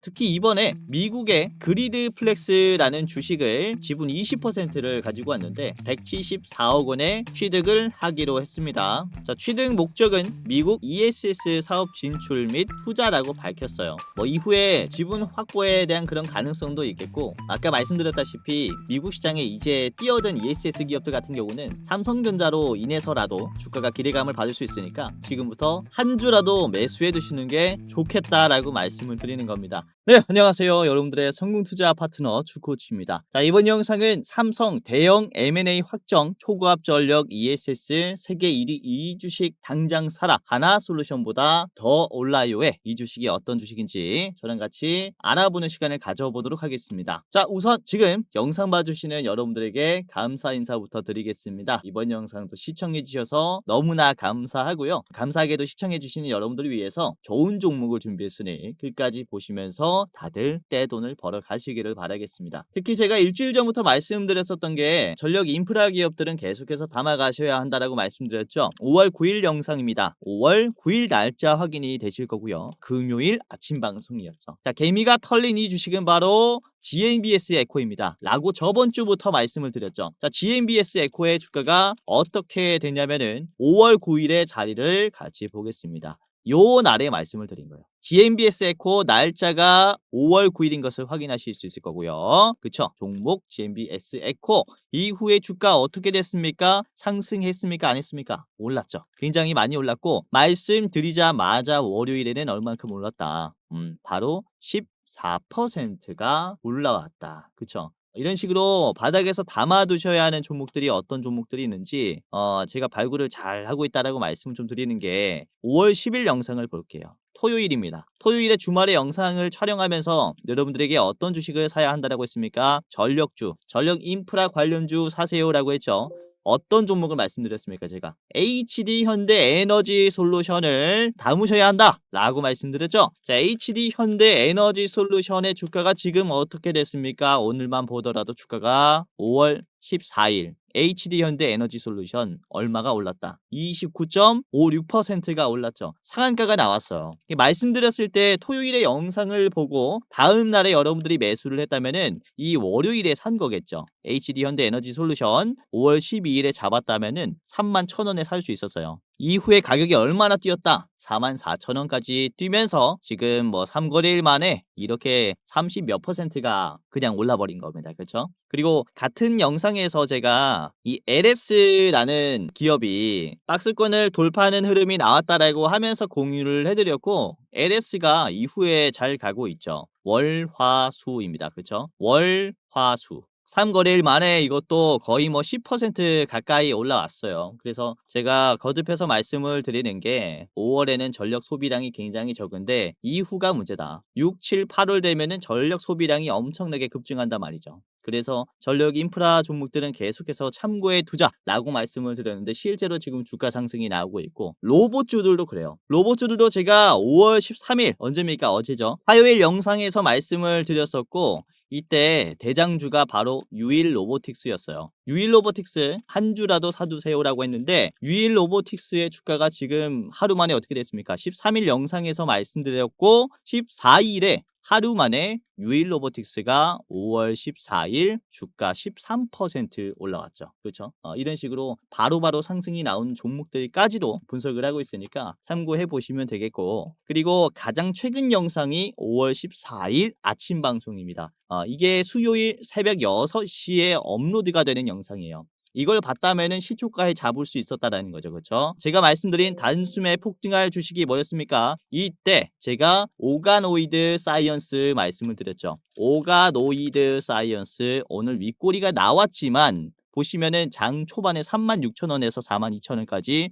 특히 이번에 미국의 그리드 플렉스라는 주식을 지분 20%를 가지고 왔는데 174억 원에 취득을 하기로 했습니다. 자, 취득 목적은 미국 ESS 사업 진출 및 투자라고 밝혔어요. 이후에 지분 확보에 대한 그런 가능성도 있겠고, 아까 말씀드렸다시피 미국 시장에 이제 뛰어든 ESS 기업들 같은 경우는 삼성전자로 인해서라도 주가가 기대감을 받을 수 있으니까 지금부터 한 주라도 매수해 두시는 게 좋겠다라고 말씀을 드리는 겁니다. 네, 안녕하세요. 여러분들의 성공투자 파트너 주코치입니다. 자, 이번 영상은 삼성 대형 M&A 확정 초고압 전력 ESS 세계 1위 이 주식 당장 사라 하나솔루션보다 더 올라요에 이 주식이 어떤 주식인지 저랑 같이 알아보는 시간을 가져보도록 하겠습니다. 자, 우선 지금 영상 봐주시는 여러분들에게 감사 인사부터 드리겠습니다. 이번 영상도 시청해 주셔서 너무나 감사하고요. 감사하게도 시청해 주시는 여러분들을 위해서 좋은 종목을 준비했으니 끝까지 보시면서 다들 떼돈을 벌어 가시기를 바라겠습니다. 특히 제가 일주일 전부터 말씀드렸었던 게 전력 인프라 기업들은 계속해서 담아 가셔야 한다라고 말씀드렸죠. 5월 9일 영상입니다. 5월 9일 날짜 확인이 되실 거고요. 금요일 아침 방송이었죠. 자, 개미가 털린 이 주식은 바로 GMBS 에코입니다. 라고 저번 주부터 말씀을 드렸죠. 자, GMBS 에코의 주가가 어떻게 되냐면은 5월 9일의 자리를 같이 보겠습니다. 요 날에 말씀을 드린 거예요. GMBS 에코 날짜가 5월 9일인 것을 확인하실 수 있을 거고요. 그쵸? 종목 GMBS 에코 이후에 주가 어떻게 됐습니까? 상승했습니까? 안 했습니까? 올랐죠. 굉장히 많이 올랐고 말씀드리자마자 월요일에는 얼만큼 올랐다. 바로 14%가 올라왔다. 그쵸? 이런 식으로 바닥에서 담아두셔야 하는 종목들이 어떤 종목들이 있는지 제가 발굴을 잘 하고 있다라고 말씀을 좀 드리는 게 5월 10일 영상을 볼게요. 토요일입니다. 토요일에 주말에 영상을 촬영하면서 여러분들에게 어떤 주식을 사야 한다라고 했습니까? 전력주, 전력 인프라 관련주 사세요라고 했죠. 어떤 종목을 말씀드렸습니까? 제가 HD 현대 에너지 솔루션을 담으셔야 한다 라고 말씀드렸죠. 자, HD 현대 에너지 솔루션의 주가가 지금 어떻게 됐습니까? 오늘만 보더라도 주가가 5월 14일 HD 현대 에너지 솔루션 얼마가 올랐다? 29.56%가 올랐죠. 상한가가 나왔어요. 말씀드렸을 때 토요일에 영상을 보고 다음 날에 여러분들이 매수를 했다면은 이 월요일에 산 거겠죠. HD 현대 에너지 솔루션 5월 12일에 잡았다면은 31,000원에 살 수 있었어요. 이후에 가격이 얼마나 뛰었다? 44,000원까지 뛰면서 지금 3거래일 만에 이렇게 30 몇 %가 그냥 올라버린 겁니다. 그렇죠? 그리고 같은 영상에서 제가 이 LS라는 기업이 박스권을 돌파하는 흐름이 나왔다라고 하면서 공유를 해드렸고 LS가 이후에 잘 가고 있죠. 월화수입니다. 그렇죠? 월화수. 3거래일 만에 이것도 거의 10% 가까이 올라왔어요. 그래서 제가 거듭해서 말씀을 드리는 게 5월에는 전력 소비량이 굉장히 적은데 이후가 문제다. 6, 7, 8월 되면은 전력 소비량이 엄청나게 급증한단 말이죠. 그래서 전력 인프라 종목들은 계속해서 참고해 두자라고 말씀을 드렸는데 실제로 지금 주가 상승이 나오고 있고 로봇주들도 그래요. 로봇주들도 제가 5월 13일 언제입니까? 어제죠. 화요일 영상에서 말씀을 드렸었고 이때 대장주가 바로 유일 로보틱스였어요. 유일 로보틱스 한 주라도 사두세요라고 했는데 유일 로보틱스의 주가가 지금 하루 만에 어떻게 됐습니까? 13일 영상에서 말씀드렸고 14일에 하루 만에 유일 로보틱스가 5월 14일 주가 13% 올라왔죠. 그렇죠? 이런 식으로 바로바로 상승이 나온 종목들까지도 분석을 하고 있으니까 참고해 보시면 되겠고 그리고 가장 최근 영상이 5월 14일 아침 방송입니다. 이게 수요일 새벽 6시에 업로드가 되는 영상이에요. 이걸 봤다면은 시초가에 잡을 수 있었다라는 거죠. 그렇죠? 제가 말씀드린 단숨에 폭등할 주식이 뭐였습니까? 이때 제가 오가노이드 사이언스 말씀을 드렸죠. 오가노이드 사이언스 오늘 윗꼬리가 나왔지만 보시면은 장 초반에 36,000원에서 42,000원까지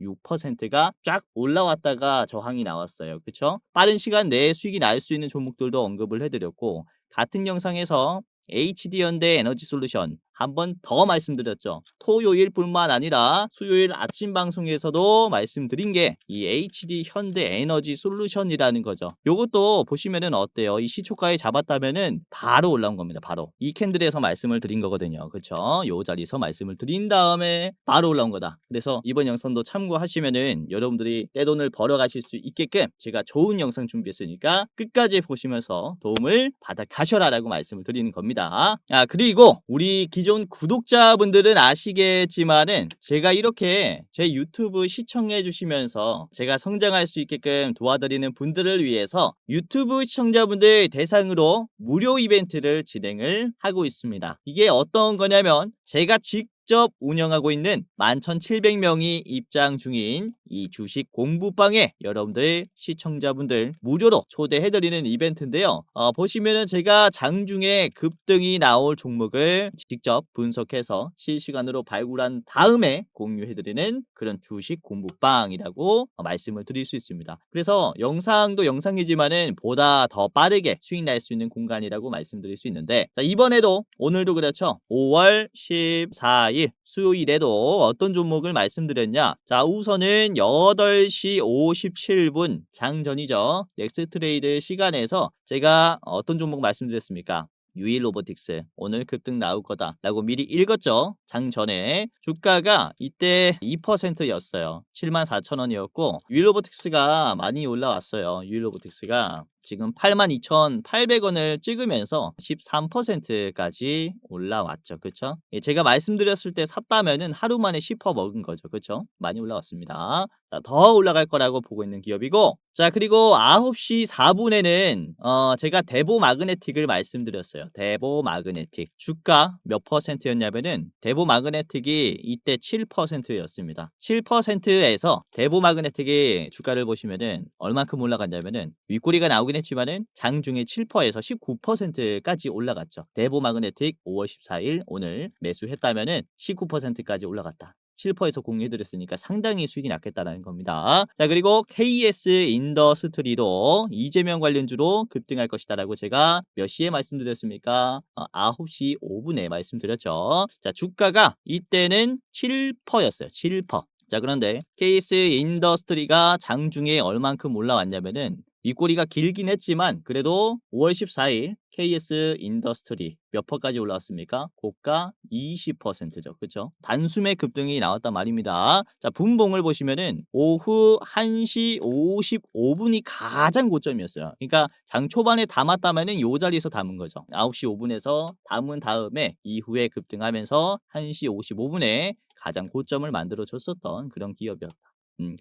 16%가 쫙 올라왔다가 저항이 나왔어요. 그렇죠? 빠른 시간 내에 수익이 날 수 있는 종목들도 언급을 해드렸고 같은 영상에서 HD 현대 에너지 솔루션 한 번 더 말씀드렸죠. 토요일뿐만 아니라 수요일 아침 방송에서도 말씀드린 게 이 HD 현대 에너지 솔루션이라는 거죠. 요것도 보시면은 어때요? 이 시초가에 잡았다면은 바로 올라온 겁니다. 바로. 이 캔들에서 말씀을 드린 거거든요. 그쵸? 요 자리에서 말씀을 드린 다음에 바로 올라온 거다. 그래서 이번 영상도 참고하시면은 여러분들이 떼돈을 벌어 가실 수 있게끔 제가 좋은 영상 준비했으니까 끝까지 보시면서 도움을 받아 가셔라라고 말씀을 드리는 겁니다. 그리고 우리 기존 구독자분들은 아시겠지만은 제가 이렇게 제 유튜브 시청해 주시면서 제가 성장할 수 있게끔 도와드리는 분들을 위해서 유튜브 시청자분들 대상으로 무료 이벤트를 진행을 하고 있습니다. 이게 어떤 거냐면 제가 직접 운영하고 있는 11,700명이 입장 중인 이 주식 공부방에 여러분들 시청자분들 무료로 초대해드리는 이벤트인데요. 보시면은 제가 장중에 급등이 나올 종목을 직접 분석해서 실시간으로 발굴한 다음에 공유해드리는 그런 주식 공부방이라고 말씀을 드릴 수 있습니다. 그래서 영상도 영상이지만은 보다 더 빠르게 수익 날 수 있는 공간이라고 말씀드릴 수 있는데, 자, 이번에도 오늘도 그렇죠. 5월 14일 수요일에도 어떤 종목을 말씀드렸냐. 자, 우선은 8시 57분 장전이죠. 넥스트레이드 시간에서 제가 어떤 종목 말씀드렸습니까? 유일 로보틱스 오늘 급등 나올 거다 라고 미리 읽었죠. 장전에 주가가 이때 2%였어요 74,000원이었고 유일 로보틱스가 많이 올라왔어요. 유일 로보틱스가 지금 82,800원을 찍으면서 13%까지 올라왔죠. 그쵸? 제가 말씀드렸을 때 샀다면은 하루 만에 10% 먹은 거죠. 그쵸? 많이 올라왔습니다. 자, 더 올라갈 거라고 보고 있는 기업이고, 자, 그리고 9시 4분에는 제가 대보 마그네틱을 말씀드렸어요. 대보 마그네틱 주가 몇 %였냐면은 대보 마그네틱이 이때 7%였습니다. 7%에서 대보 마그네틱의 주가를 보시면은 얼만큼 올라갔냐면은 윗꼬리가 나오긴 했지만은 장중에 7%에서 19%까지 올라갔죠. 대보 마그네틱 5월 14일 오늘 매수했다면은 19%까지 올라갔다. 7%에서 공유해드렸으니까 상당히 수익이 났겠다라는 겁니다. 자, 그리고 KS 인더스트리도 이재명 관련주로 급등할 것이다라고 제가 몇 시에 말씀드렸습니까? 9시 5분에 말씀드렸죠. 자, 주가가 이때는 7%였어요. 7%. 자, 그런데 KS 인더스트리가 장중에 얼만큼 올라왔냐면은 윗꼬리가 길긴 했지만 그래도 5월 14일 KS 인더스트리 몇 퍼까지 올라왔습니까? 고가 20%죠. 그렇죠? 단숨에 급등이 나왔단 말입니다. 자, 분봉을 보시면은 오후 1시 55분이 가장 고점이었어요. 그러니까 장 초반에 담았다면은 요 자리에서 담은 거죠. 9시 5분에서 담은 다음에 이후에 급등하면서 1시 55분에 가장 고점을 만들어 줬었던 그런 기업이었다.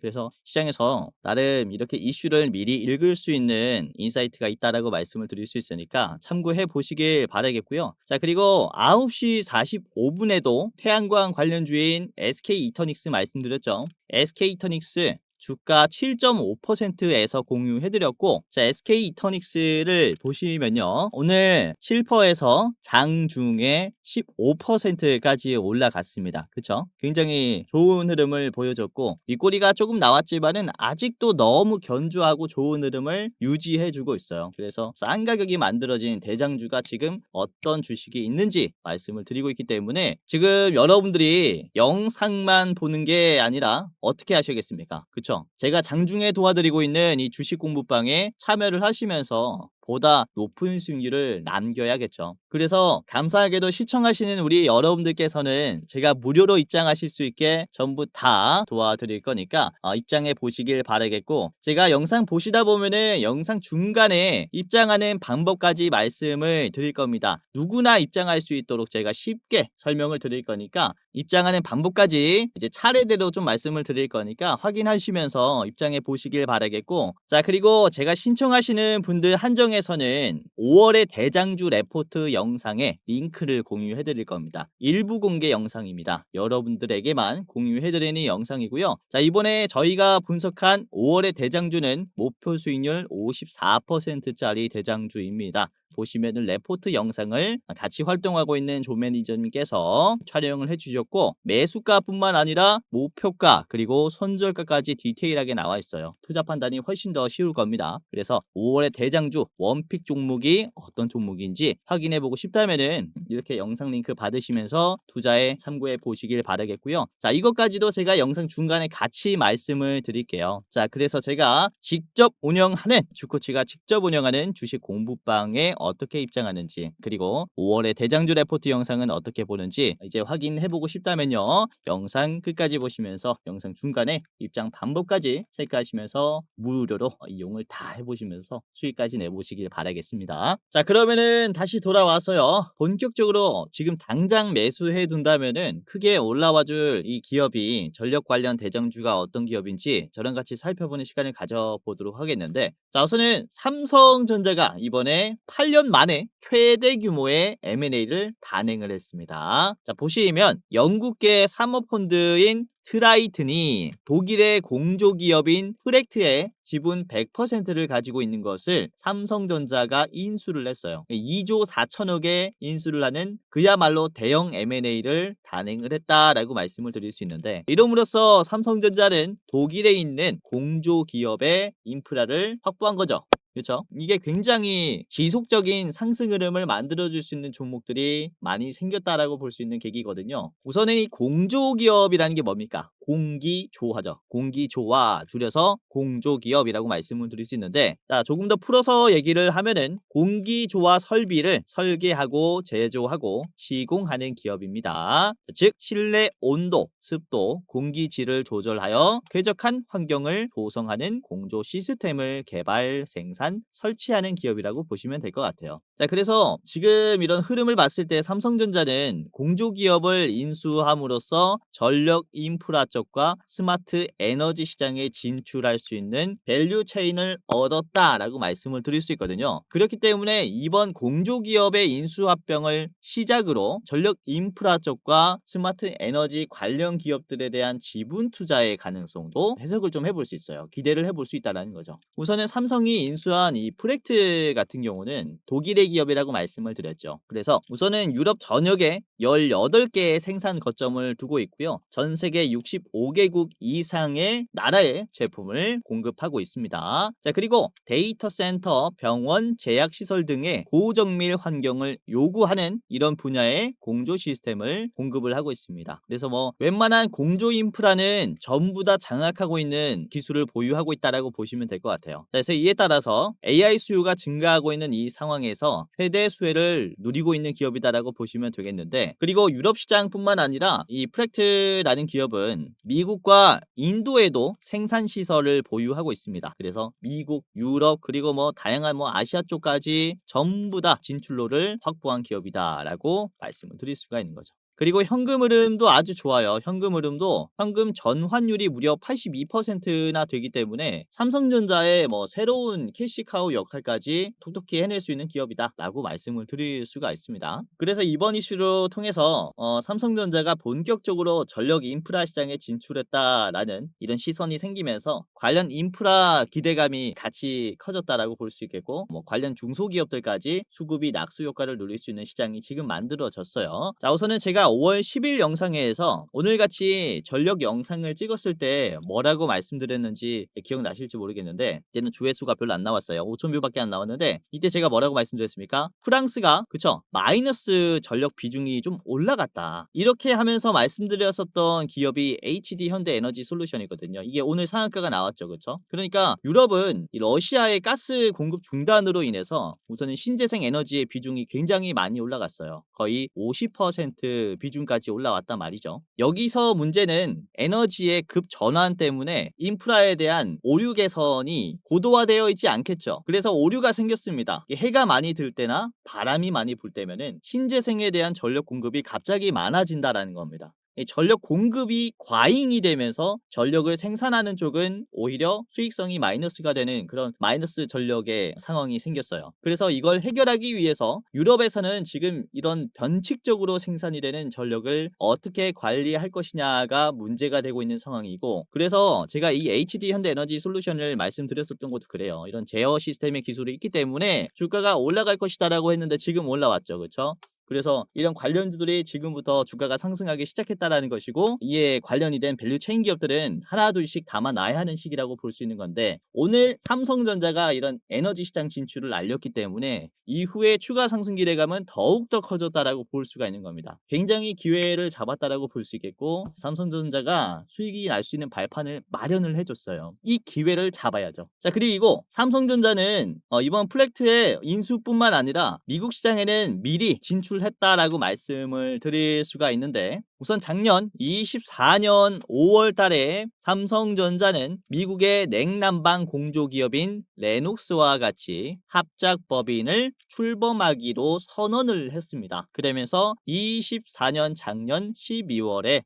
그래서 시장에서 나름 이렇게 이슈를 미리 읽을 수 있는 인사이트가 있다라고 말씀을 드릴 수 있으니까 참고해 보시길 바라겠고요. 자, 그리고 9시 45분에도 태양광 관련주인 SK 이터닉스 말씀드렸죠. SK 이터닉스 주가 7.5%에서 공유해드렸고, 자, SK 이터닉스를 보시면요. 오늘 7%에서 장중에 15%까지 올라갔습니다. 그쵸? 굉장히 좋은 흐름을 보여줬고, 윗꼬리가 조금 나왔지만은 아직도 너무 견조하고 좋은 흐름을 유지해주고 있어요. 그래서 싼 가격이 만들어진 대장주가 지금 어떤 주식이 있는지 말씀을 드리고 있기 때문에 지금 여러분들이 영상만 보는 게 아니라 어떻게 하셔야겠습니까? 그쵸? 제가 장중에 도와드리고 있는 이 주식 공부방에 참여를 하시면서 보다 높은 수익률을 남겨야겠죠. 그래서 감사하게도 시청하시는 우리 여러분들께서는 제가 무료로 입장하실 수 있게 전부 다 도와드릴 거니까 입장해 보시길 바라겠고, 제가 영상 보시다 보면은 영상 중간에 입장하는 방법까지 말씀을 드릴 겁니다. 누구나 입장할 수 있도록 제가 쉽게 설명을 드릴 거니까 입장하는 방법까지 이제 차례대로 좀 말씀을 드릴 거니까 확인하시면서 입장해 보시길 바라겠고, 자, 그리고 제가 신청하시는 분들 한정해서는 5월의 대장주 레포트 영상에 링크를 공유해 드릴 겁니다. 일부 공개 영상입니다. 여러분들에게만 공유해 드리는 영상이고요. 자, 이번에 저희가 분석한 5월의 대장주는 목표 수익률 54%짜리 대장주입니다. 보시면은 레포트 영상을 같이 활동하고 있는 조 매니저님께서 촬영을 해주셨고, 매수가뿐만 아니라 목표가 그리고 손절가까지 디테일하게 나와 있어요. 투자 판단이 훨씬 더 쉬울 겁니다. 그래서 5월의 대장주 원픽 종목이 어떤 종목인지 확인해보고 싶다면은 이렇게 영상 링크 받으시면서 투자에 참고해 보시길 바라겠고요. 자, 이것까지도 제가 영상 중간에 같이 말씀을 드릴게요. 자, 그래서 제가 직접 운영하는, 주코치가 직접 운영하는 주식 공부방에 어떻게 입장하는지, 그리고 5월의 대장주 레포트 영상은 어떻게 보는지 이제 확인해보고 싶다면요, 영상 끝까지 보시면서 영상 중간에 입장 방법까지 체크하시면서 무료로 이용을 다 해보시면서 수익까지 내보시길 바라겠습니다. 자, 그러면은 다시 돌아와서요, 본격적으로 지금 당장 매수해 둔다면은 크게 올라와줄 이 기업이 전력 관련 대장주가 어떤 기업인지 저랑 같이 살펴보는 시간을 가져보도록 하겠는데, 자, 우선은 삼성전자가 이번에 8년 만에 최대 규모의 M&A를 단행을 했습니다. 자, 보시면 영국계 사모펀드인 트라이튼이 독일의 공조기업인 프렉트의 지분 100%를 가지고 있는 것을 삼성전자가 인수를 했어요. 2조 4천억에 인수를 하는 그야말로 대형 M&A를 단행을 했다라고 말씀을 드릴 수 있는데, 이름으로써 삼성전자는 독일에 있는 공조기업의 인프라를 확보한 거죠. 그렇죠? 이게 굉장히 지속적인 상승 흐름을 만들어줄 수 있는 종목들이 많이 생겼다라고 볼 수 있는 계기거든요. 우선은 이 공조기업이라는 게 뭡니까? 공기조화죠. 공기조화 줄여서 공조기업이라고 말씀을 드릴 수 있는데, 자, 조금 더 풀어서 얘기를 하면은 공기조화 설비를 설계하고 제조하고 시공하는 기업입니다. 즉 실내 온도, 습도, 공기질을 조절하여 쾌적한 환경을 조성하는 공조 시스템을 개발, 생산, 설치하는 기업이라고 보시면 될 것 같아요. 자, 그래서 지금 이런 흐름을 봤을 때 삼성전자는 공조기업을 인수함으로써 전력 인프라 쪽과 스마트 에너지 시장에 진출할 수 있는 밸류 체인을 얻었다라고 말씀을 드릴 수 있거든요. 그렇기 때문에 이번 공조기업의 인수합병을 시작으로 전력 인프라 쪽과 스마트 에너지 관련 기업들에 대한 지분 투자의 가능성도 해석을 좀 해볼 수 있어요. 기대를 해볼 수 있다는 거죠. 우선은 삼성이 인수한 이 프렉트 같은 경우는 독일의 기업이라고 말씀을 드렸죠. 그래서 우선은 유럽 전역에 18개의 생산 거점을 두고 있고요. 전 세계 65개국 이상의 나라의 제품을 공급하고 있습니다. 자, 그리고 데이터 센터, 병원, 제약시설 등의 고정밀 환경을 요구하는 이런 분야의 공조 시스템을 공급을 하고 있습니다. 그래서 뭐 웬만한 공조 인프라는 전부 다 장악하고 있는 기술을 보유하고 있다라고 보시면 될 것 같아요. 그래서 이에 따라서 AI 수요가 증가하고 있는 이 상황에서 최대 수혜를 누리고 있는 기업이다라고 보시면 되겠는데, 그리고 유럽 시장뿐만 아니라 이 프렉트라는 기업은 미국과 인도에도 생산 시설을 보유하고 있습니다. 그래서 미국, 유럽, 그리고 뭐 다양한 뭐 아시아 쪽까지 전부 다 진출로를 확보한 기업이다라고 말씀을 드릴 수가 있는 거죠. 그리고 현금 흐름도 아주 좋아요. 현금 흐름도 현금 전환율이 무려 82%나 되기 때문에 삼성전자의 뭐 새로운 캐시카우 역할까지 톡톡히 해낼 수 있는 기업이다라고 말씀을 드릴 수가 있습니다. 그래서 이번 이슈를 통해서 삼성전자가 본격적으로 전력 인프라 시장에 진출했다라는 이런 시선이 생기면서 관련 인프라 기대감이 같이 커졌다라고 볼 수 있겠고, 뭐 관련 중소기업들까지 수급이 낙수 효과를 누릴 수 있는 시장이 지금 만들어졌어요. 자, 우선은 제가 5월 10일 영상에서 오늘같이 전력 영상을 찍었을 때 뭐라고 말씀드렸는지 기억나실지 모르겠는데, 이때는 조회수가 별로 안 나왔어요. 5,000뷰밖에 안 나왔는데, 이때 제가 뭐라고 말씀드렸습니까? 프랑스가 그쵸, 마이너스 전력 비중이 좀 올라갔다, 이렇게 하면서 말씀드렸었던 기업이 HD 현대에너지 솔루션이거든요. 이게 오늘 상한가가 나왔죠. 그쵸? 그러니까 유럽은 이 러시아의 가스 공급 중단으로 인해서 우선은 신재생 에너지의 비중이 굉장히 많이 올라갔어요. 거의 50% 비중까지 올라왔단 말이죠. 여기서 문제는 에너지의 급 전환 때문에 인프라에 대한 오류 개선이 고도화되어 있지 않겠죠. 그래서 오류가 생겼습니다. 해가 많이 들 때나 바람이 많이 불 때면은 신재생에 대한 전력 공급이 갑자기 많아진다라는 겁니다. 이 전력 공급이 과잉이 되면서 전력을 생산하는 쪽은 오히려 수익성이 마이너스가 되는 그런 마이너스 전력의 상황이 생겼어요. 그래서 이걸 해결하기 위해서 유럽에서는 지금 이런 변칙적으로 생산이 되는 전력을 어떻게 관리할 것이냐가 문제가 되고 있는 상황이고, 그래서 제가 이 HD 현대에너지 솔루션을 말씀드렸었던 것도 그래요. 이런 제어 시스템의 기술이 있기 때문에 주가가 올라갈 것이다라고 했는데 지금 올라왔죠. 그렇죠? 그래서 이런 관련주들이 지금부터 주가가 상승하기 시작했다라는 것이고, 이에 관련이 된 밸류 체인 기업들은 하나둘씩 담아놔야 하는 시기라고 볼 수 있는 건데, 오늘 삼성전자가 이런 에너지 시장 진출을 알렸기 때문에 이후에 추가 상승 기대감은 더욱더 커졌다라고 볼 수가 있는 겁니다. 굉장히 기회를 잡았다라고 볼 수 있겠고, 삼성전자가 수익이 날 수 있는 발판을 마련을 해줬어요. 이 기회를 잡아야죠. 자, 그리고 삼성전자는 이번 플렉트의 인수뿐만 아니라 미국 시장에는 미리 진출했다라고 말씀을 드릴 수가 있는데, 우선 작년 24년 5월 달에 삼성전자는 미국의 냉난방 공조기업인 레녹스와 같이 합작 법인을 출범하기로 선언을 했습니다. 그러면서 24년 작년 12월에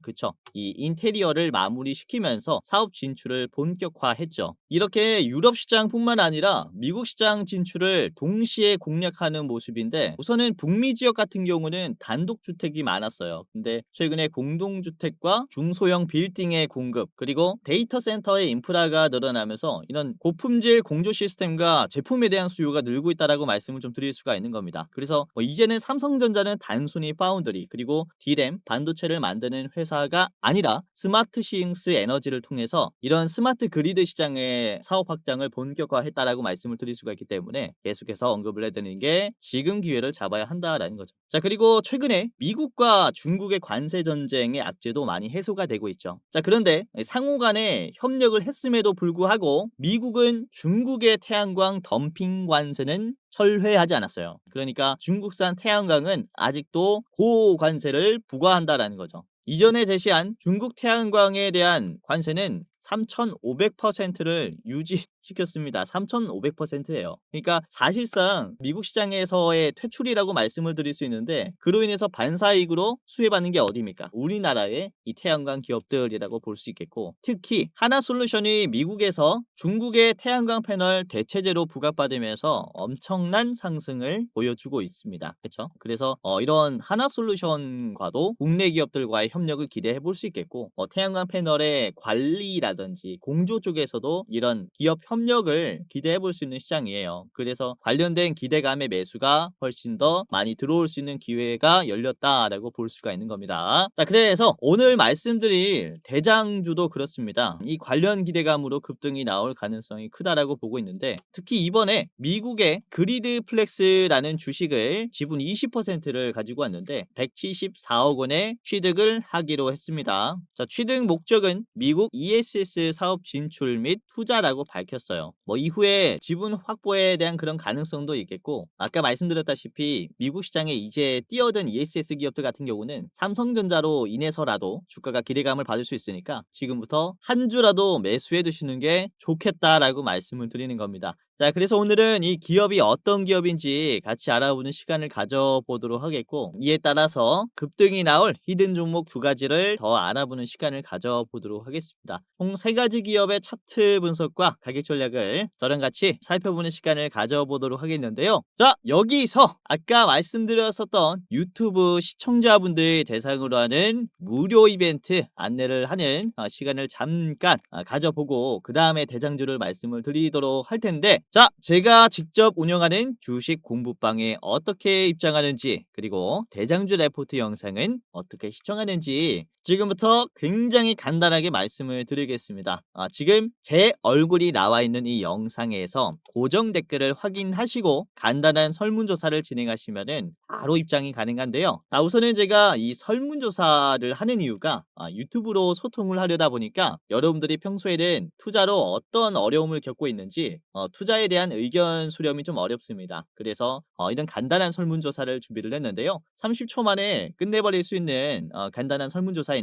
이 인테리어를 마무리시키면서 사업 진출을 본격화했죠. 이렇게 유럽 시장뿐만 아니라 미국 시장 진출을 동시에 공략하는 모습인데, 우선은 북미 지역 같은 경우는 단독주택이 많았어요. 근데 최근에 공동주택과 중소형 빌딩의 공급, 그리고 데이터 센터의 인프라가 늘어나면서 이런 고품질 공조 시스템과 제품에 대한 수요가 늘고 있다라고 말씀을 좀 드릴 수가 있는 겁니다. 그래서 이제는 삼성전자는 단순히 파운드리 그리고 D램 반도체를 만드는 회사가 아니라 스마트 싱스 에너지를 통해서 이런 스마트 그리드 시장의 사업 확장을 본격화했다라고 말씀을 드릴 수가 있기 때문에 계속해서 언급을 해드리는 게 지금 기회를 잡아야 한다라는 거죠. 자, 그리고 최근에 미국과 중국의 관세 전쟁의 악재도 많이 해소가 되고 있죠. 자, 그런데 상호 간에 협력을 했음에도 불구하고 미국은 중국의 태양광 덤핑 관세는 철회하지 않았어요. 그러니까 중국산 태양광은 아직도 고관세를 부과한다라는 거죠. 이전에 제시한 중국 태양광에 대한 관세는 3,500%를 유지시켰습니다. 3,500%예요. 그러니까 사실상 미국 시장에서의 퇴출이라고 말씀을 드릴 수 있는데, 그로 인해서 반사이익으로 수혜받는 게 어디입니까? 우리나라의 이 태양광 기업들이라고 볼 수 있겠고, 특히 하나솔루션이 미국에서 중국의 태양광 패널 대체제로 부각받으면서 엄청난 상승을 보여주고 있습니다. 그렇죠? 그래서 이런 하나솔루션과도 국내 기업들과의 협력을 기대해 볼 수 있겠고, 태양광 패널의 관리라든지 공조 쪽에서도 이런 기업 협력을 기대해 볼 수 있는 시장이에요. 그래서 관련된 기대감의 매수가 훨씬 더 많이 들어올 수 있는 기회가 열렸다라고 볼 수가 있는 겁니다. 자, 그래서 오늘 말씀드릴 대장주도 그렇습니다. 이 관련 기대감으로 급등이 나올 가능성이 크다라고 보고 있는데, 특히 이번에 미국의 그리드 플렉스라는 주식을 지분 20%를 가지고 왔는데 174억 원에 취득을 하기로 했습니다. 자, 취득 목적은 미국 ESS 사업 진출 및 투자라고 밝혔어요. 이후에 지분 확보에 대한 그런 가능성도 있겠고, 아까 말씀드렸다시피 미국 시장에 이제 뛰어든 ESS 기업들 같은 경우는 삼성전자로 인해서라도 주가가 기대감을 받을 수 있으니까 지금부터 한 주라도 매수해 두시는 게 좋겠다라고 말씀을 드리는 겁니다. 자, 그래서 오늘은 이 기업이 어떤 기업인지 같이 알아보는 시간을 가져보도록 하겠고, 이에 따라서 급등이 나올 히든 종목 두 가지를 더 알아보는 시간을 가져보도록 하겠습니다. 총 세 가지 기업의 차트 분석과 가격 전략을 저랑 같이 살펴보는 시간을 가져보도록 하겠는데요. 자, 여기서 아까 말씀드렸었던 유튜브 시청자분들 대상으로 하는 무료 이벤트 안내를 하는 시간을 잠깐 가져보고 그 다음에 대장주를 말씀을 드리도록 할 텐데, 자, 제가 직접 운영하는 주식 공부방에 어떻게 입장하는지, 그리고 대장주 레포트 영상은 어떻게 시청하는지 지금부터 굉장히 간단하게 말씀을 드리겠습니다. 지금 제 얼굴이 나와 있는 이 영상에서 고정 댓글을 확인하시고 간단한 설문조사를 진행하시면은 바로 입장이 가능한데요. 우선은 제가 이 설문조사를 하는 이유가 유튜브로 소통을 하려다 보니까 여러분들이 평소에는 투자로 어떤 어려움을 겪고 있는지, 투자에 대한 의견 수렴이 좀 어렵습니다. 그래서 이런 간단한 설문조사를 준비를 했는데요. 30초 만에 끝내버릴 수 있는 간단한 설문조사이니까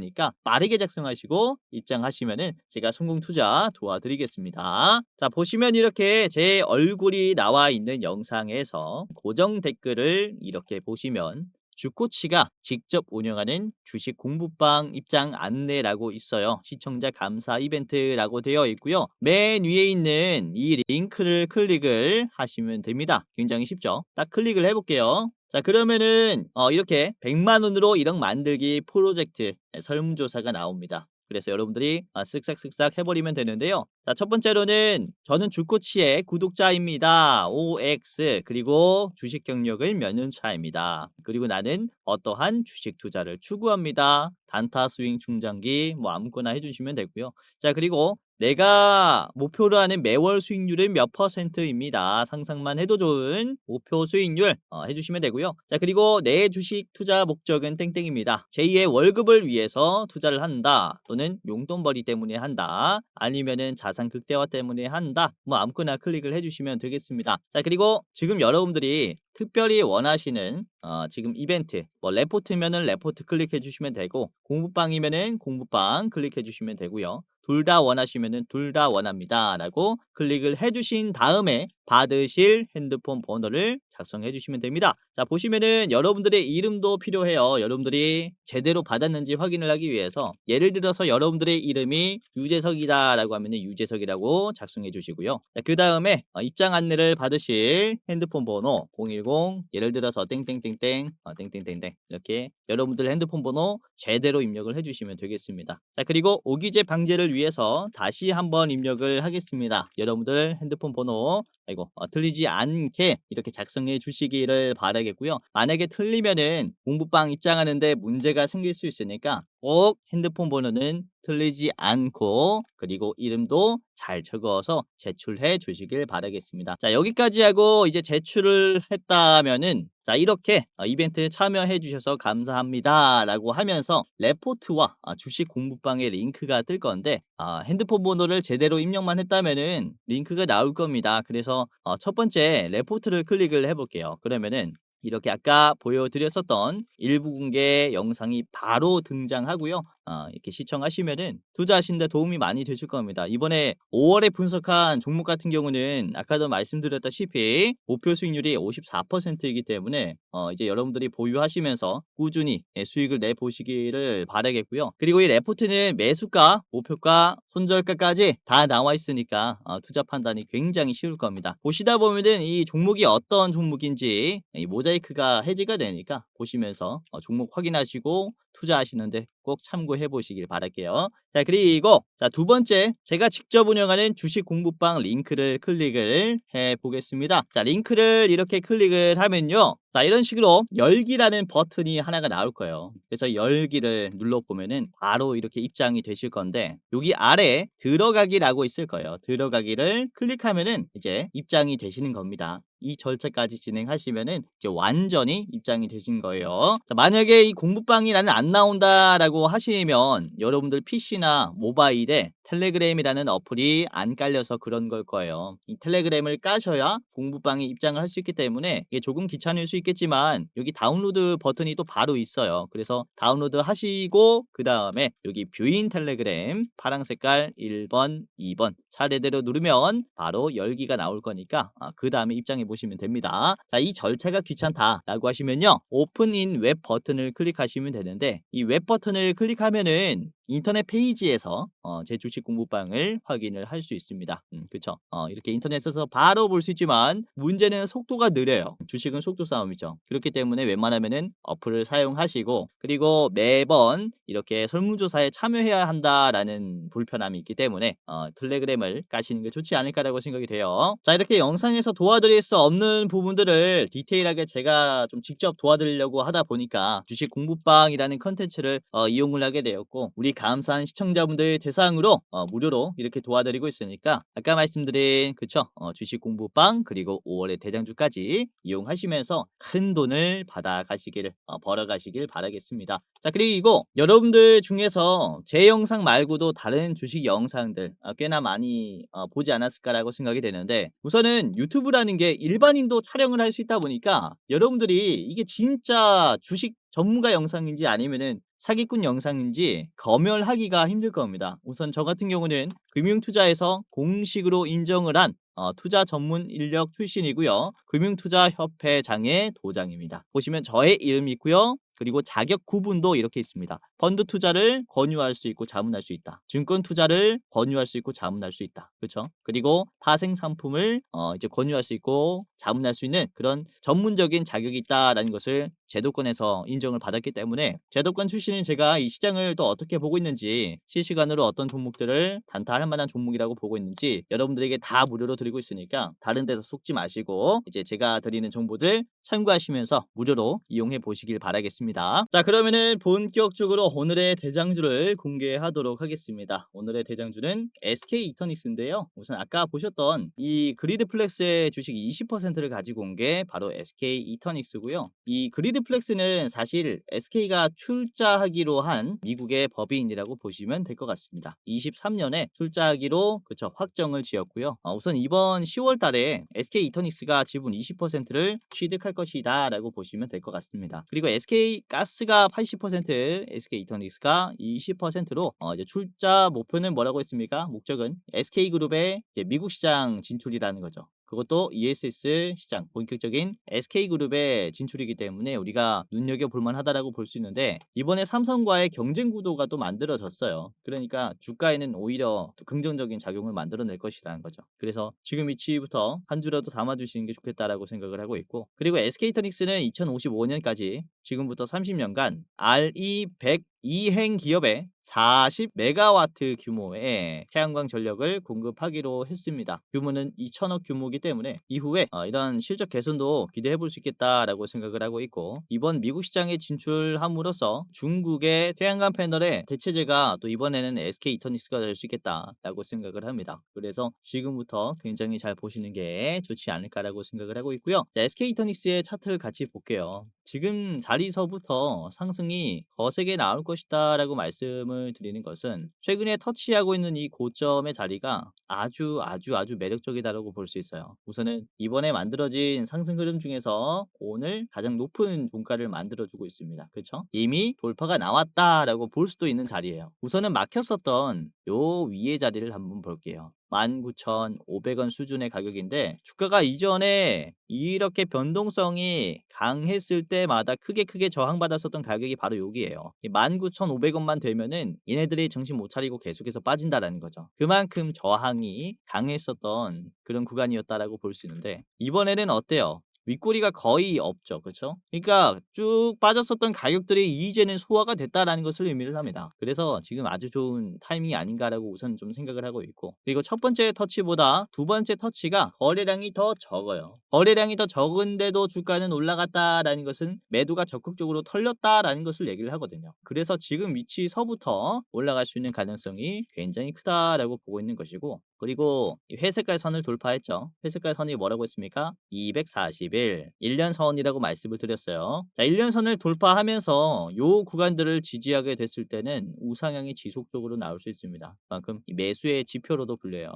빠르게 작성하시고 입장하시면은 제가 성공 투자 도와드리겠습니다. 자, 보시면 이렇게 제 얼굴이 나와 있는 영상에서 고정 댓글을 이렇게 보시면 주코치가 직접 운영하는 주식 공부방 입장 안내라고 있어요. 시청자 감사 이벤트라고 되어 있고요. 맨 위에 있는 이 링크를 클릭을 하시면 됩니다. 굉장히 쉽죠? 딱 클릭을 해볼게요. 자, 그러면은 이렇게 100만 원으로 1억 만들기 프로젝트 설문조사가 나옵니다. 그래서 여러분들이 쓱싹쓱싹 해버리면 되는데요. 자, 첫 번째로는 저는 주코치의 구독자입니다. OX 그리고 주식 경력을 몇 년 차입니다. 그리고 나는 어떠한 주식 투자를 추구합니다. 단타 스윙 중장기 뭐 아무거나 해주시면 되고요. 자, 그리고 내가 목표로 하는 매월 수익률은 몇 %입니다. 상상만 해도 좋은 목표 수익률 해주시면 되고요. 자, 그리고 내 주식 투자 목적은 땡땡입니다. 제2의 월급을 위해서 투자를 한다. 또는 용돈벌이 때문에 한다. 아니면은 자산 극대화 때문에 한다. 뭐 아무거나 클릭을 해주시면 되겠습니다. 자, 그리고 지금 여러분들이 특별히 원하시는 지금 이벤트 뭐 레포트면은 레포트 클릭해 주시면 되고 공부방이면은 공부방 클릭해 주시면 되고요. 둘 다 원하시면은 둘 다 원합니다 라고 클릭을 해주신 다음에 받으실 핸드폰 번호를 작성해 주시면 됩니다. 자, 보시면은 여러분들의 이름도 필요해요. 여러분들이 제대로 받았는지 확인을 하기 위해서 예를 들어서 여러분들의 이름이 유재석이다 라고 하면은 유재석이라고 작성해 주시고요. 그 다음에 입장 안내를 받으실 핸드폰 번호 010 예를 들어서 땡땡땡땡 땡땡땡땡 이렇게 여러분들 핸드폰 번호 제대로 입력을 해주시면 되겠습니다. 자, 그리고 오기재 방지를 위해서 다시 한번 입력을 하겠습니다. 여러분들 핸드폰 번호 틀리지 않게 이렇게 작성해 주시기를 바라겠고요. 만약에 틀리면은 공부방 입장하는데 문제가 생길 수 있으니까 꼭 핸드폰 번호는 틀리지 않고 그리고 이름도 잘 적어서 제출해 주시길 바라겠습니다. 자, 여기까지 하고 이제 제출을 했다면은 자, 이렇게 이벤트에 참여해 주셔서 감사합니다 라고 하면서 레포트와 주식 공부방의 링크가 뜰 건데 핸드폰 번호를 제대로 입력만 했다면은 링크가 나올 겁니다. 그래서 첫 번째 레포트를 클릭을 해볼게요. 그러면은 이렇게 아까 보여드렸었던 일부 공개 영상이 바로 등장하고요. 이렇게 시청하시면은 투자하시는데 도움이 많이 되실 겁니다. 이번에 5월에 분석한 종목 같은 경우는 아까도 말씀드렸다시피 목표 수익률이 54%이기 때문에 이제 여러분들이 보유하시면서 꾸준히 수익을 내보시기를 바라겠고요. 그리고 이 레포트는 매수가, 목표가, 손절가까지 다 나와 있으니까 투자 판단이 굉장히 쉬울 겁니다. 보시다 보면은 이 종목이 어떤 종목인지 이 모자이크가 해제가 되니까 보시면서 종목 확인하시고 투자하시는데 꼭 참고해 보시길 바랄게요. 자, 그리고 두 번째 제가 직접 운영하는 주식 공부방 링크를 클릭을 해 보겠습니다. 자, 링크를 이렇게 클릭을 하면요. 자, 이런 식으로 열기라는 버튼이 하나가 나올 거예요. 그래서 열기를 눌러보면은 바로 이렇게 입장이 되실 건데 여기 아래 들어가기라고 있을 거예요. 들어가기를 클릭하면은 이제 입장이 되시는 겁니다. 이 절차까지 진행하시면은 이제 완전히 입장이 되신 거예요. 자, 만약에 이 공부방이 나는 안 나온다라고 하시면 여러분들 PC나 모바일에 텔레그램이라는 어플이 안 깔려서 그런 걸 거예요. 이 텔레그램을 까셔야 공부방에 입장을 할 수 있기 때문에 이게 조금 귀찮을 수 있겠지만 여기 다운로드 버튼이 또 바로 있어요. 그래서 다운로드 하시고 그 다음에 여기 뷰인 텔레그램 파랑 색깔 1번, 2번 차례대로 누르면 바로 열기가 나올 거니까 그 다음에 입장해 보시면 됩니다. 자, 이 절차가 귀찮다라고 하시면요. 오픈인 웹 버튼을 클릭하시면 되는데 이 웹 버튼을 클릭하면은 인터넷 페이지에서 제 주식 공부방을 확인을 할 수 있습니다. 그쵸? 이렇게 인터넷에서 바로 볼 수 있지만 문제는 속도가 느려요. 주식은 속도 싸움이죠. 그렇기 때문에 웬만하면은 어플을 사용하시고 그리고 매번 이렇게 설문조사에 참여해야 한다라는 불편함이 있기 때문에 텔레그램을 까시는 게 좋지 않을까라고 생각이 돼요. 자, 이렇게 영상에서 도와드릴 수 없는 부분들을 디테일하게 제가 좀 직접 도와드리려고 하다 보니까 주식 공부방이라는 컨텐츠를 이용을 하게 되었고 우리 감사한 시청자분들 대상으로 무료로 이렇게 도와드리고 있으니까 아까 말씀드린 그쵸? 주식 공부방 그리고 5월의 대장주까지 이용하시면서 큰 돈을 받아가시길 벌어가시길 바라겠습니다. 자, 그리고 여러분들 중에서 제 영상 말고도 다른 주식 영상들 꽤나 많이 보지 않았을까라고 생각이 되는데 우선은 유튜브라는 게 일반인도 촬영을 할 수 있다 보니까 여러분들이 이게 진짜 주식 전문가 영상인지 아니면은 사기꾼 영상인지 검열하기가 힘들 겁니다. 우선 저 같은 경우는 금융투자에서 공식으로 인정을 한 투자 전문 인력 출신이고요. 금융투자협회장의 도장입니다. 보시면 저의 이름이 있고요. 그리고 자격 구분도 이렇게 있습니다. 펀드 투자를 권유할 수 있고 자문할 수 있다. 증권 투자를 권유할 수 있고 자문할 수 있다. 그렇죠? 그리고 파생 상품을 이제 권유할 수 있고 자문할 수 있는 그런 전문적인 자격이 있다라는 것을 제도권에서 인정을 받았기 때문에 제도권 출신인 제가 이 시장을 또 어떻게 보고 있는지 실시간으로 어떤 종목들을 단타할 만한 종목이라고 보고 있는지 여러분들에게 다 무료로 드리고 있으니까 다른 데서 속지 마시고 이제 제가 드리는 정보들 참고하시면서 무료로 이용해 보시길 바라겠습니다. 자, 그러면은 본격적으로 오늘의 대장주를 공개하도록 하겠습니다. 오늘의 대장주는 SK 이터닉스인데요. 우선 아까 보셨던 이 그리드플렉스의 주식 20%를 가지고 온 게 바로 SK 이터닉스고요. 이 그리드플렉스는 사실 SK가 출자하기로 한 미국의 법인이라고 보시면 될 것 같습니다. 23년에 출자하기로 그쵸 확정을 지었고요. 우선 이번 10월 달에 SK 이터닉스가 지분 20%를 취득할 것이다 라고 보시면 될 것 같습니다. 그리고 SK 가스가 80%, SK 이터닉스가 20%로 이제 출자 목표는 뭐라고 했습니까? 목적은 SK그룹의 미국 시장 진출이라는 거죠. 그것도 ESS 시장, 본격적인 SK그룹의 진출이기 때문에 우리가 눈여겨볼 만하다라고 볼 수 있는데 이번에 삼성과의 경쟁 구도가 또 만들어졌어요. 그러니까 주가에는 오히려 또 긍정적인 작용을 만들어낼 것이라는 거죠. 그래서 지금 위치부터 한 주라도 담아주시는 게 좋겠다라고 생각을 하고 있고 그리고 SK이터닉스는 2055년까지 지금부터 30년간 RE100 이행 기업에 40메가와트 규모의 태양광 전력을 공급하기로 했습니다. 규모는 2천억 규모이기 때문에 이후에 이런 실적 개선도 기대해 볼 수 있겠다라고 생각을 하고 있고 이번 미국 시장에 진출함으로써 중국의 태양광 패널의 대체제가 또 이번에는 SK 이터닉스가 될 수 있겠다라고 생각을 합니다. 그래서 지금부터 굉장히 잘 보시는 게 좋지 않을까라고 생각을 하고 있고요. 자, SK 이터닉스의 차트를 같이 볼게요. 지금 자리서부터 상승이 거세게 나올 것이다 라고 말씀을 드리는 것은 최근에 터치하고 있는 이 고점의 자리가 아주 매력적이다라고 볼 수 있어요. 우선은 이번에 만들어진 상승 흐름 중에서 오늘 가장 높은 종가를 만들어주고 있습니다. 그렇죠? 이미 돌파가 나왔다라고 볼 수도 있는 자리예요. 우선은 막혔었던 요 위의 자리를 한번 볼게요. 19,500원 수준의 가격인데 주가가 이전에 이렇게 변동성이 강했을 때마다 크게 저항받았었던 가격이 바로 여기예요. 19,500원만 되면은 얘네들이 정신 못 차리고 계속해서 빠진다라는 거죠. 그만큼 저항이 강했었던 그런 구간이었다라고 볼 수 있는데 이번에는 어때요? 윗꼬리가 거의 없죠. 그렇죠? 그러니까 쭉 빠졌었던 가격들이 이제는 소화가 됐다라는 것을 의미를 합니다. 그래서 지금 아주 좋은 타이밍이 아닌가라고 우선 좀 생각을 하고 있고 그리고 첫 번째 터치보다 두 번째 터치가 거래량이 더 적어요. 거래량이 더 적은데도 주가는 올라갔다라는 것은 매도가 적극적으로 털렸다라는 것을 얘기를 하거든요. 그래서 지금 위치서부터 올라갈 수 있는 가능성이 굉장히 크다라고 보고 있는 것이고 그리고 이 회색깔 선을 돌파했죠. 회색깔 선이 뭐라고 했습니까? 240일 1년 선이라고 말씀을 드렸어요. 자, 1년 선을 돌파하면서 요 구간들을 지지하게 됐을 때는 우상향이 지속적으로 나올 수 있습니다. 그만큼 이 매수의 지표로도 불려요.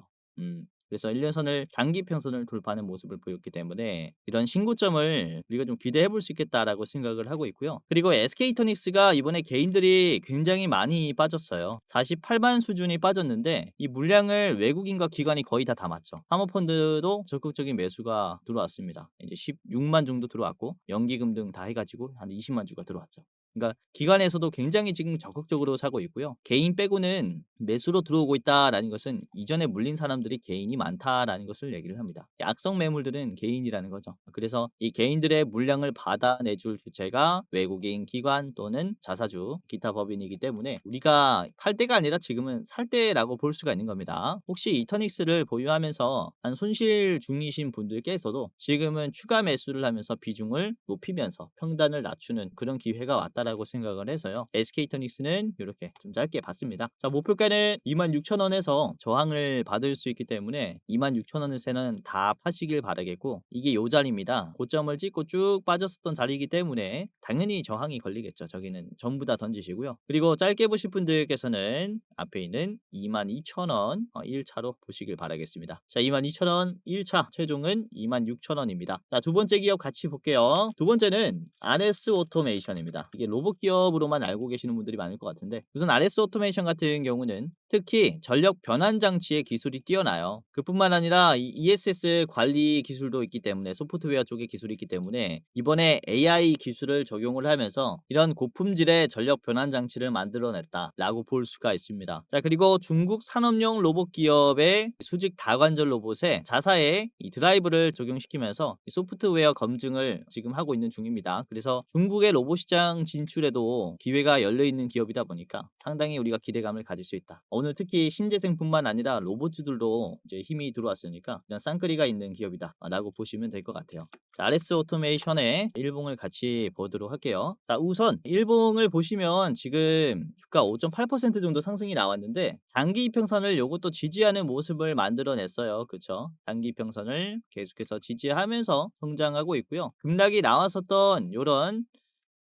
그래서 1년 선을 장기 평선을 돌파하는 모습을 보였기 때문에 이런 신고점을 우리가 좀 기대해 볼 수 있겠다라고 생각을 하고 있고요. 그리고 SK이터닉스가 이번에 개인들이 굉장히 많이 빠졌어요. 48만 수준이 빠졌는데 이 물량을 외국인과 기관이 거의 다 담았죠. 사모펀드도 적극적인 매수가 들어왔습니다. 이제 16만 정도 들어왔고 연기금 등 다 해가지고 한 20만 주가 들어왔죠. 그러니까 기관에서도 굉장히 지금 적극적으로 사고 있고요. 개인 빼고는 매수로 들어오고 있다라는 것은 이전에 물린 사람들이 개인이 많다라는 것을 얘기를 합니다. 이 악성 매물들은 개인이라는 거죠. 그래서 이 개인들의 물량을 받아내줄 주체가 외국인 기관 또는 자사주, 기타 법인이기 때문에 우리가 팔 때가 아니라 지금은 살 때라고 볼 수가 있는 겁니다. 혹시 이터닉스를 보유하면서 한 손실 중이신 분들께서도 지금은 추가 매수를 하면서 비중을 높이면서 평단을 낮추는 그런 기회가 왔다라고 생각을 해서요. SK이터닉스는 이렇게 좀 짧게 봤습니다. 자, 목표가는 26,000원에서 저항을 받을 수 있기 때문에 26,000원에서는 다 파시길 바라겠고 이게 요 자리입니다. 고점을 찍고 쭉 빠졌었던 자리이기 때문에 당연히 저항이 걸리겠죠. 저기는 전부 다 던지시고요. 그리고 짧게 보실 분들께서는 앞에 있는 22,000원 1차로 보시길 바라겠습니다. 자, 22,000원 1차 최종은 26,000원입니다. 자, 두 번째 기업 같이 볼게요. 두 번째는 RS 오토메이션입니다. 이게 로봇 기업으로만 알고 계시는 분들이 많을 것 같은데 우선 RS 오토메이션 같은 경우는 특히 전력 변환 장치의 기술이 뛰어나요. 그뿐만 아니라 이 ESS 관리 기술도 있기 때문에 소프트웨어 쪽의 기술이 있기 때문에 이번에 AI 기술을 적용을 하면서 이런 고품질의 전력 변환 장치를 만들어냈다라고 볼 수가 있습니다. 자, 그리고 중국 산업용 로봇 기업의 수직 다관절 로봇에 자사의 이 드라이브를 적용시키면서 이 소프트웨어 검증을 지금 하고 있는 중입니다. 그래서 중국의 로봇 시장 진출에도 기회가 열려 있는 기업이다 보니까 상당히 우리가 기대감을 가질 수 있다. 오늘 특히 신재생뿐만 아니라 로봇주들도 이제 힘이 들어왔으니까 이런 쌍끌이가 있는 기업이다라고 보시면 될 것 같아요. 자, RS 오토메이션의 일봉을 같이 보도록 할게요. 자, 우선 일봉을 보시면 지금 주가 5.8% 정도 상승이 나왔는데 장기 이평선을 요것도 지지하는 모습을 만들어냈어요. 그쵸? 장기 이평선을 계속해서 지지하면서 성장하고 있고요. 급락이 나왔었던 요런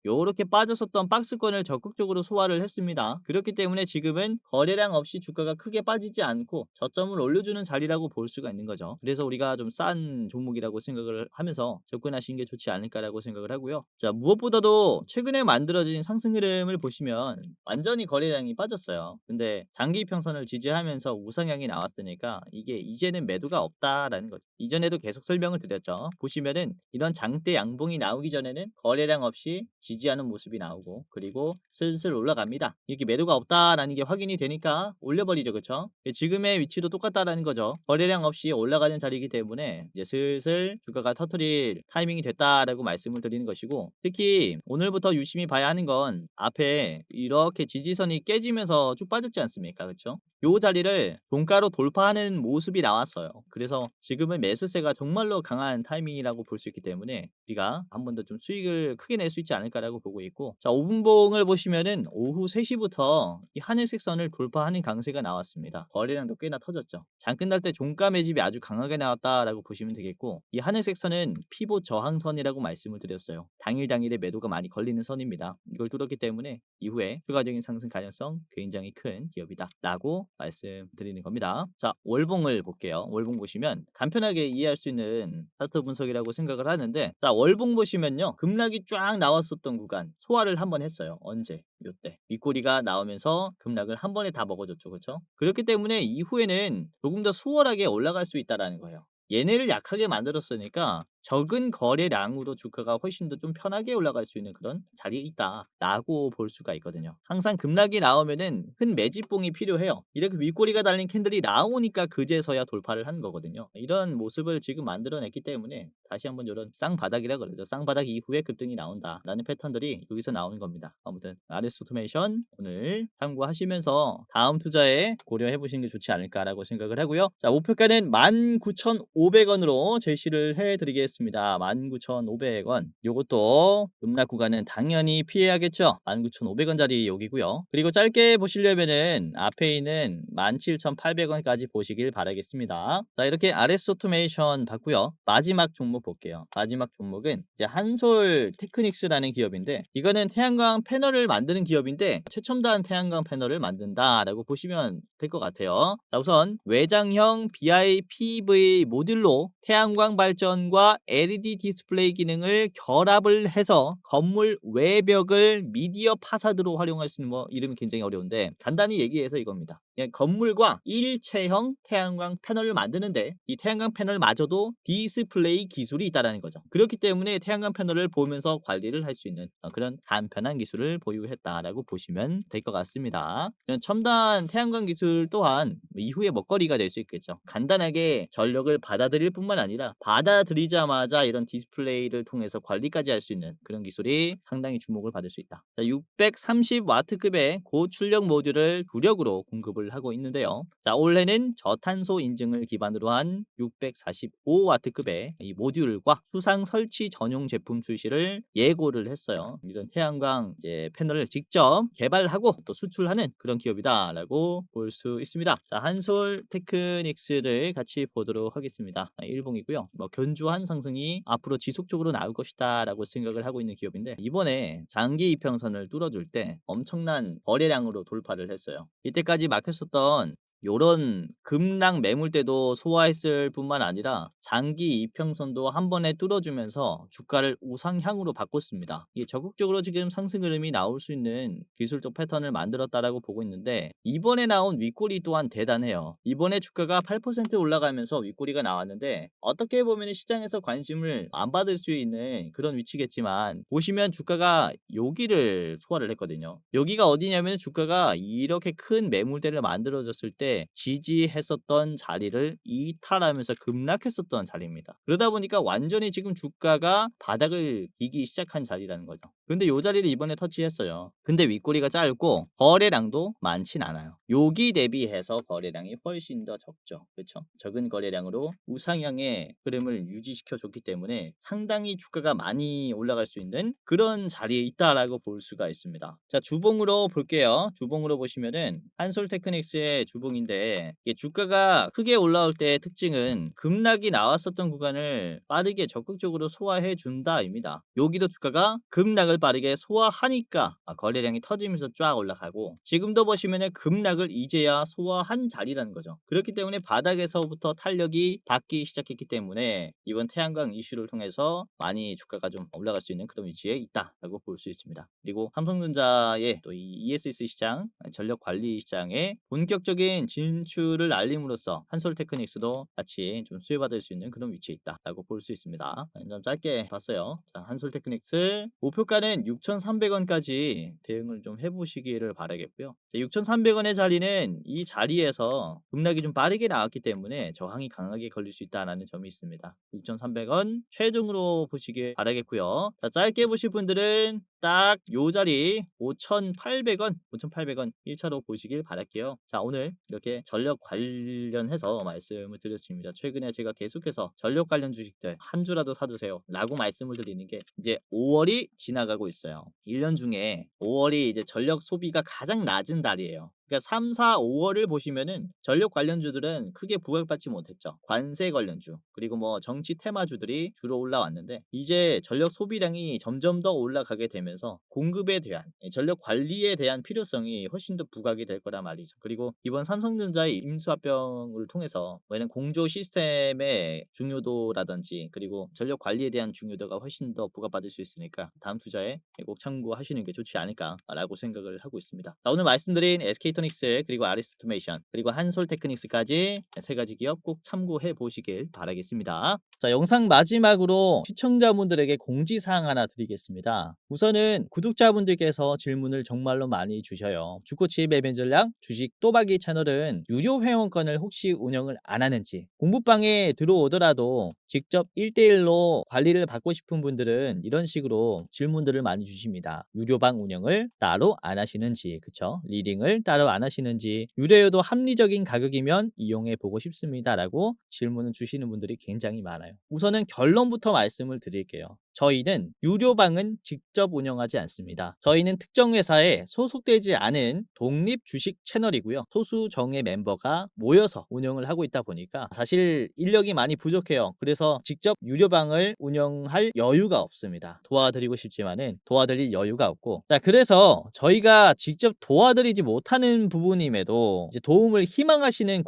요렇게 빠졌었던 박스권을 적극적으로 소화를 했습니다. 그렇기 때문에 지금은 거래량 없이 주가가 크게 빠지지 않고 저점을 올려주는 자리라고 볼 수가 있는 거죠. 그래서 우리가 좀 싼 종목이라고 생각을 하면서 접근하시는 게 좋지 않을까라고 생각을 하고요. 자, 무엇보다도 최근에 만들어진 상승 흐름을 보시면 완전히 거래량이 빠졌어요. 근데 장기 이평선을 지지하면서 우상향이 나왔으니까 이게 이제는 매도가 없다라는 거죠. 이전에도 계속 설명을 드렸죠. 보시면은 이런 장대 양봉이 나오기 전에는 거래량 없이 지지하는 모습이 나오고 그리고 슬슬 올라갑니다. 이렇게 매도가 없다라는 게 확인이 되니까 올려버리죠. 그쵸? 지금의 위치도 똑같다라는 거죠. 거래량 없이 올라가는 자리이기 때문에 이제 슬슬 주가가 터트릴 타이밍이 됐다라고 말씀을 드리는 것이고 특히 오늘부터 유심히 봐야 하는 건 앞에 이렇게 지지선이 깨지면서 쭉 빠졌지 않습니까? 그쵸? 요 자리를 종가로 돌파하는 모습이 나왔어요. 그래서 지금은 매수세가 정말로 강한 타이밍이라고 볼 수 있기 때문에 우리가 한 번 더 좀 수익을 크게 낼 수 있지 않을까라고 보고 있고 자 5분봉을 보시면은 오후 3시부터 이 하늘색 선을 돌파하는 강세가 나왔습니다. 거래량도 꽤나 터졌죠. 장 끝날 때 종가 매집이 아주 강하게 나왔다라고 보시면 되겠고 이 하늘색 선은 피봇 저항선이라고 말씀을 드렸어요. 당일에 매도가 많이 걸리는 선입니다. 이걸 뚫었기 때문에 이후에 추가적인 상승 가능성 굉장히 큰 기업이다 라고 말씀드리는 겁니다. 자, 월봉을 볼게요. 월봉 보시면 간편하게 이해할 수 있는 차트 분석이라고 생각을 하는데 자, 월봉 보시면요. 급락이 쫙 나왔었던 구간 소화를 한번 했어요. 언제? 요때 윗꼬리가 나오면서 급락을 한 번에 다 먹어줬죠. 그렇죠? 그렇기 때문에 이후에는 조금 더 수월하게 올라갈 수 있다라는 거예요. 얘네를 약하게 만들었으니까 적은 거래량으로 주가가 훨씬 더 좀 편하게 올라갈 수 있는 그런 자리에 있다라고 볼 수가 있거든요. 항상 급락이 나오면은 큰 매집봉이 필요해요. 이렇게 윗꼬리가 달린 캔들이 나오니까 그제서야 돌파를 한 거거든요. 이런 모습을 지금 만들어냈기 때문에 다시 한번 이런 쌍바닥이라 그러죠. 쌍바닥 이후에 급등이 나온다라는 패턴들이 여기서 나오는 겁니다. 아무튼 RS 오토메이션 오늘 참고하시면서 다음 투자에 고려해 보시는 게 좋지 않을까라고 생각을 하고요. 자, 목표가는 19,500원으로 제시를 해드리겠습니다. 19,500원. 요것도 급락 구간은 당연히 피해야겠죠. 19,500원짜리 여기고요. 그리고 짧게 보시려면은 앞에 있는 17,800원까지 보시길 바라겠습니다. 자, 이렇게 RS 오토메이션 봤고요. 마지막 종목 볼게요. 마지막 종목은 이제 한솔 테크닉스라는 기업인데 이거는 태양광 패널을 만드는 기업인데 최첨단 태양광 패널을 만든다라고 보시면 될 것 같아요. 자, 우선 외장형 BIPV 모듈로 태양광 발전과 LED 디스플레이 기능을 결합을 해서 건물 외벽을 미디어 파사드로 활용할 수 있는 뭐 이름이 굉장히 어려운데 간단히 얘기해서 이겁니다. 그냥 건물과 일체형 태양광 패널을 만드는데 이 태양광 패널마저도 디스플레이 기술이 있다는 거죠. 그렇기 때문에 태양광 패널을 보면서 관리를 할 수 있는 그런 간편한 기술을 보유했다라고 보시면 될 것 같습니다. 이런 첨단 태양광 기술 또한 이후에 먹거리가 될 수 있겠죠. 간단하게 전력을 받아들일 뿐만 아니라 받아들이자마자 이런 디스플레이를 통해서 관리까지 할 수 있는 그런 기술이 상당히 주목을 받을 수 있다. 630W급의 고출력 모듈을 주력으로 공급을 하고 있는데요. 자, 올해는 저탄소 인증을 기반으로 한 645W급의 이 모듈과 수상 설치 전용 제품 출시를 예고를 했어요. 이런 태양광 이제 패널을 직접 개발하고 또 수출하는 그런 기업이다라고 볼 수 있습니다. 자, 한솔 테크닉스를 같이 보도록 하겠습니다. 일봉이고요. 뭐 견조한 상승이 앞으로 지속적으로 나올 것이다라고 생각을 하고 있는 기업인데 이번에 장기 이평선을 뚫어줄 때 엄청난 거래량으로 돌파를 했어요. 이때까지 막혔었던 요런 급락 매물대도 소화했을 뿐만 아니라 장기 이평선도 한 번에 뚫어주면서 주가를 우상향으로 바꿨습니다. 이게 적극적으로 지금 상승 흐름이 나올 수 있는 기술적 패턴을 만들었다라고 보고 있는데, 이번에 나온 윗꼬리 또한 대단해요. 이번에 주가가 8% 올라가면서 윗꼬리가 나왔는데, 어떻게 보면 시장에서 관심을 안 받을 수 있는 그런 위치겠지만, 보시면 주가가 여기를 소화를 했거든요. 여기가 어디냐면 주가가 이렇게 큰 매물대를 만들어졌을 때 지지했었던 자리를 이탈하면서 급락했었던 자리입니다. 그러다 보니까 완전히 지금 주가가 바닥을 기기 시작한 자리라는 거죠. 근데 요 자리를 이번에 터치했어요. 근데 윗꼬리가 짧고 거래량도 많진 않아요. 여기 대비해서 거래량이 훨씬 더 적죠. 그렇죠? 적은 거래량으로 우상향의 흐름을 유지시켜 줬기 때문에 상당히 주가가 많이 올라갈 수 있는 그런 자리에 있다라고 볼 수가 있습니다. 자, 주봉으로 볼게요. 주봉으로 보시면은 한솔테크닉스의 주봉인데, 이게 주가가 크게 올라올 때의 특징은 급락이 나왔었던 구간을 빠르게 적극적으로 소화해 준다입니다. 여기도 주가가 급락을 빠르게 소화하니까 거래량이 터지면서 쫙 올라가고, 지금도 보시면은 급락을 이제야 소화한 자리라는 거죠. 그렇기 때문에 바닥에서부터 탄력이 닿기 시작했기 때문에 이번 태양광 이슈를 통해서 많이 주가가 좀 올라갈 수 있는 그런 위치에 있다라고 볼 수 있습니다. 그리고 삼성전자의 또 이 ESS 시장, 전력 관리 시장에 본격적인 진출을 알림으로써 한솔테크닉스도 같이 좀 수혜받을 수 있는 그런 위치에 있다라고 볼 수 있습니다. 좀 짧게 봤어요. 자, 한솔테크닉스 목표가는 6,300원까지 대응을 좀 해보시기를 바라겠고요. 6,300원의 자리는 이 자리에서 급락이 좀 빠르게 나왔기 때문에 저항이 강하게 걸릴 수 있다는 점이 있습니다. 6,300원 최종으로 보시길 바라겠고요. 자, 짧게 보실 분들은 딱 요 자리 5,800원, 5,800원 1차로 보시길 바랄게요. 자, 오늘 이렇게 전력 관련해서 말씀을 드렸습니다. 최근에 제가 계속해서 전력 관련 주식들 한 주라도 사두세요 라고 말씀을 드리는 게, 이제 5월이 지나가고 있어요. 1년 중에 5월이 이제 전력 소비가 가장 낮은 달이에요. 그러니까 3, 4, 5월을 보시면은 전력 관련주들은 크게 부각받지 못했죠. 관세 관련주, 그리고 뭐 정치 테마주들이 주로 올라왔는데, 이제 전력 소비량이 점점 더 올라가게 되면서 공급에 대한, 전력 관리에 대한 필요성이 훨씬 더 부각이 될 거란 말이죠. 그리고 이번 삼성전자의 임수합병을 통해서 왜냐면 공조 시스템의 중요도라든지 그리고 전력 관리에 대한 중요도가 훨씬 더 부각받을 수 있으니까 다음 투자에 꼭 참고하시는 게 좋지 않을까라고 생각을 하고 있습니다. 자, 오늘 말씀드린 SK토닉스 그리고 아리스토메이션 그리고 한솔테크닉스까지 세 가지 기업 꼭 참고해 보시길 바라겠습니다. 자, 영상 마지막으로 시청자분들에게 공지사항 하나 드리겠습니다. 우선은 구독자분들께서 질문을 정말로 많이 주셔요. 주코치 매매 전략 주식 또박이 채널은 유료 회원권을 혹시 운영을 안 하는지, 공부방에 들어오더라도 직접 1대1로 관리를 받고 싶은 분들은 이런 식으로 질문들을 많이 주십니다. 유료방 운영을 따로 안 하시는지, 그쵸? 리딩을 따로 안 하시는지, 유료여도 합리적인 가격이면 이용해 보고 싶습니다 라고 질문을 주시는 분들이 굉장히 많아요. 우선은 결론부터 말씀을 드릴게요. 저희는 유료방은 직접 운영하지 않습니다. 저희는 특정 회사에 소속되지 않은 독립 주식 채널이고요. 소수 정예 멤버가 모여서 운영을 하고 있다 보니까 사실 인력이 많이 부족해요. 그래서 직접 유료방을 운영할 여유가 없습니다. 도와드리고 싶지만은 도와드릴 여유가 없고, 자, 그래서 저희가 직접 도와드리지 못하는 부분임에도 이제 도움을 희망하시는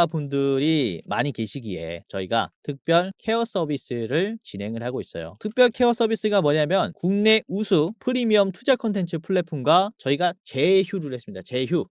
구독자분들이 많이 계시기에 저희가 특별 케어 서비스를 진행을 하고 있어요. 특별 케어 서비스가 뭐냐면 국내 우수 프리미엄 투자 콘텐츠 플랫폼과 저희가 제휴를 했습니다.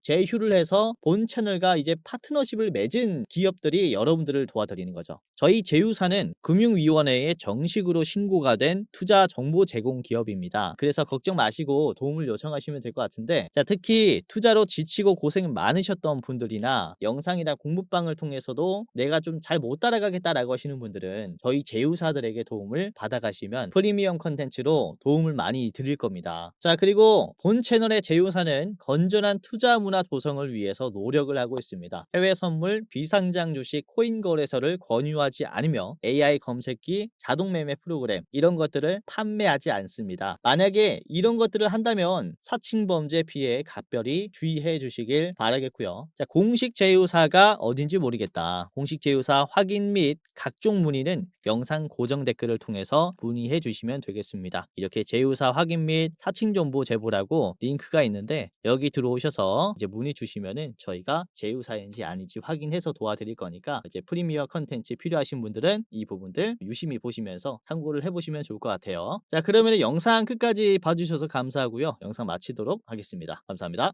제휴를 해서 본 채널과 이제 파트너십을 맺은 기업들이 여러분들을 도와드리는 거죠. 저희 제휴사는 금융위원회에 정식으로 신고가 된 투자 정보 제공 기업입니다. 그래서 걱정 마시고 도움을 요청하시면 될 것 같은데, 자, 특히 투자로 지치고 고생 많으셨던 분들이나 영상이나 공부방을 통해서도 내가 좀 잘 못 따라가겠다라고 하시는 분들은 저희 제휴사들에게 도움을 받아가시면 프리미엄 컨텐츠로 도움을 많이 드릴 겁니다. 자, 그리고 본 채널의 제휴사는 건전한 투자 문화 조성을 위해서 노력을 하고 있습니다. 해외 선물, 비상장 주식, 코인 거래소를 권유하지 않으며 AI 검색기, 자동 매매 프로그램 이런 것들을 판매하지 않습니다. 만약에 이런 것들을 한다면 사칭 범죄 피해에 각별히 주의해 주시길 바라겠고요. 자, 공식 제휴사가 어딘지 모르겠다. 공식 제휴사 확인 및 각종 문의는 영상 고정 댓글을 통해서 문의해 주시면 되겠습니다. 이렇게 제휴사 확인 및 사칭 정보 제보라고 링크가 있는데 여기 들어오셔서 이제 문의 주시면은 저희가 제휴사인지 아닌지 확인해서 도와드릴 거니까 이제 프리미어 컨텐츠 필요하신 분들은 이 부분들 유심히 보시면서 참고를 해보시면 좋을 것 같아요. 자, 그러면 영상 끝까지 봐주셔서 감사하고요. 영상 마치도록 하겠습니다. 감사합니다.